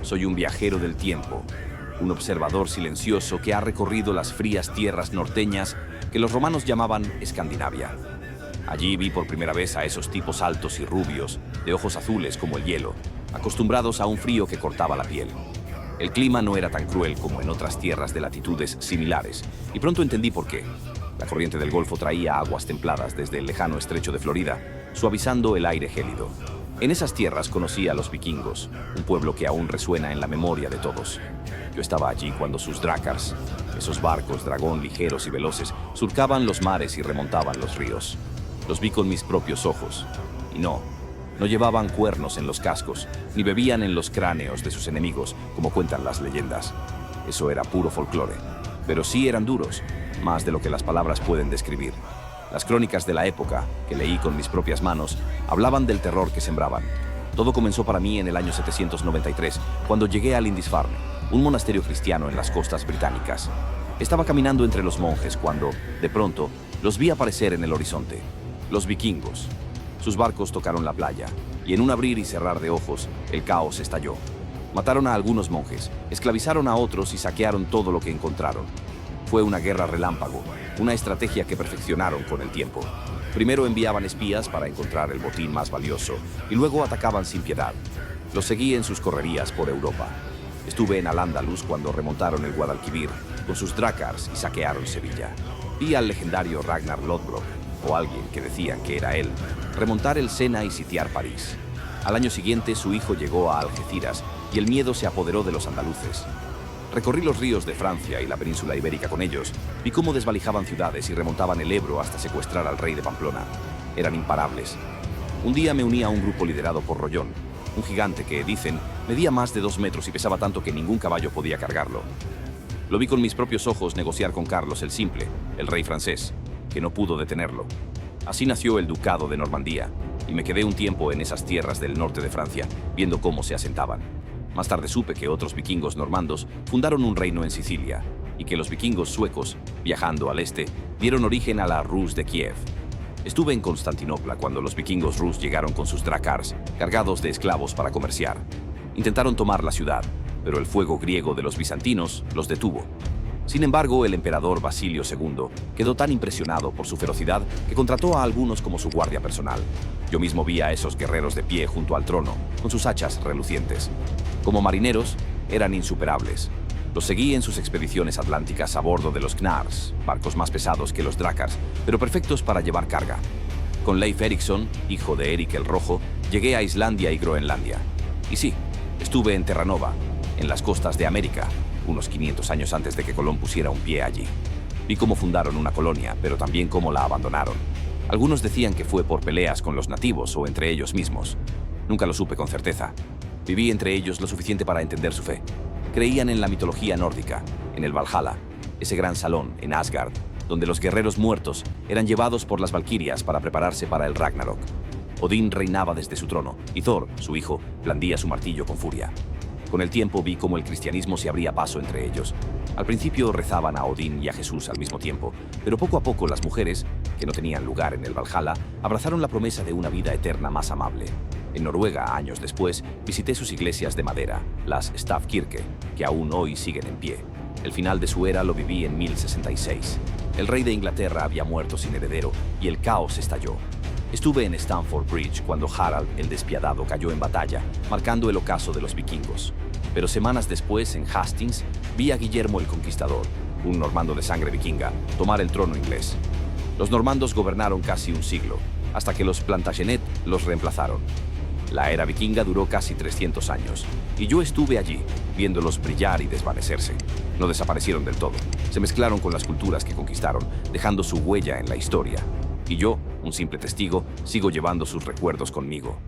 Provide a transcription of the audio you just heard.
Soy un viajero del tiempo, un observador silencioso que ha recorrido las frías tierras norteñas que los romanos llamaban Escandinavia. Allí vi por primera vez a esos tipos altos y rubios, de ojos azules como el hielo, acostumbrados a un frío que cortaba la piel. El clima no era tan cruel como en otras tierras de latitudes similares, y pronto entendí por qué. La corriente del Golfo traía aguas templadas desde el lejano estrecho de Florida, suavizando el aire gélido. En esas tierras conocí a los vikingos, un pueblo que aún resuena en la memoria de todos. Yo estaba allí cuando sus drácars, esos barcos dragón ligeros y veloces, surcaban los mares y remontaban los ríos. Los vi con mis propios ojos, y no llevaban cuernos en los cascos, ni bebían en los cráneos de sus enemigos, como cuentan las leyendas. Eso era puro folclore, pero sí eran duros, más de lo que las palabras pueden describir. Las crónicas de la época, que leí con mis propias manos, hablaban del terror que sembraban. Todo comenzó para mí en el año 793, cuando llegué a Lindisfarne, un monasterio cristiano en las costas británicas. Estaba caminando entre los monjes cuando, de pronto, los vi aparecer en el horizonte. Los vikingos. Sus barcos tocaron la playa, y en un abrir y cerrar de ojos, el caos estalló. Mataron a algunos monjes, esclavizaron a otros y saquearon todo lo que encontraron. Fue una guerra relámpago, una estrategia que perfeccionaron con el tiempo. Primero enviaban espías para encontrar el botín más valioso, y luego atacaban sin piedad. Los seguí en sus correrías por Europa. Estuve en Al-Ándalus cuando remontaron el Guadalquivir con sus drácars y saquearon Sevilla. Vi al legendario Ragnar Lodbrok, o alguien que decían que era él, remontar el Sena y sitiar París. Al año siguiente su hijo llegó a Algeciras y el miedo se apoderó de los andaluces. Recorrí los ríos de Francia y la península ibérica con ellos, vi cómo desvalijaban ciudades y remontaban el Ebro hasta secuestrar al rey de Pamplona. Eran imparables. Un día me uní a un grupo liderado por Rollón, un gigante que, dicen, medía más de 2 metros y pesaba tanto que ningún caballo podía cargarlo. Lo vi con mis propios ojos negociar con Carlos el Simple, el rey francés, que no pudo detenerlo. Así nació el Ducado de Normandía, y me quedé un tiempo en esas tierras del norte de Francia, viendo cómo se asentaban. Más tarde supe que otros vikingos normandos fundaron un reino en Sicilia, y que los vikingos suecos, viajando al este, dieron origen a la Rus de Kiev. Estuve en Constantinopla cuando los vikingos Rus llegaron con sus drácars, cargados de esclavos para comerciar. Intentaron tomar la ciudad, pero el fuego griego de los bizantinos los detuvo. Sin embargo, el emperador Basilio II quedó tan impresionado por su ferocidad que contrató a algunos como su guardia personal. Yo mismo vi a esos guerreros de pie junto al trono, con sus hachas relucientes. Como marineros, eran insuperables. Los seguí en sus expediciones atlánticas a bordo de los Knarrs, barcos más pesados que los drácars, pero perfectos para llevar carga. Con Leif Erikson, hijo de Eric el Rojo, llegué a Islandia y Groenlandia. Y sí, estuve en Terranova, en las costas de América, unos 500 años antes de que Colón pusiera un pie allí. Vi cómo fundaron una colonia, pero también cómo la abandonaron. Algunos decían que fue por peleas con los nativos o entre ellos mismos. Nunca lo supe con certeza. Viví entre ellos lo suficiente para entender su fe. Creían en la mitología nórdica, en el Valhalla, ese gran salón en Asgard, donde los guerreros muertos eran llevados por las valquirias para prepararse para el Ragnarok. Odín reinaba desde su trono, y Thor, su hijo, blandía su martillo con furia. Con el tiempo vi cómo el cristianismo se abría paso entre ellos. Al principio rezaban a Odín y a Jesús al mismo tiempo, pero poco a poco las mujeres, que no tenían lugar en el Valhalla, abrazaron la promesa de una vida eterna más amable. En Noruega, años después, visité sus iglesias de madera, las Stavkirke, que aún hoy siguen en pie. El final de su era lo viví en 1066. El rey de Inglaterra había muerto sin heredero y el caos estalló. Estuve en Stamford Bridge cuando Harald el Despiadado cayó en batalla, marcando el ocaso de los vikingos. Pero semanas después, en Hastings, vi a Guillermo el Conquistador, un normando de sangre vikinga, tomar el trono inglés. Los normandos gobernaron casi un siglo, hasta que los Plantagenet los reemplazaron. La era vikinga duró casi 300 años, y yo estuve allí, viéndolos brillar y desvanecerse. No desaparecieron del todo, se mezclaron con las culturas que conquistaron, dejando su huella en la historia. Y yo, un simple testigo, sigo llevando sus recuerdos conmigo.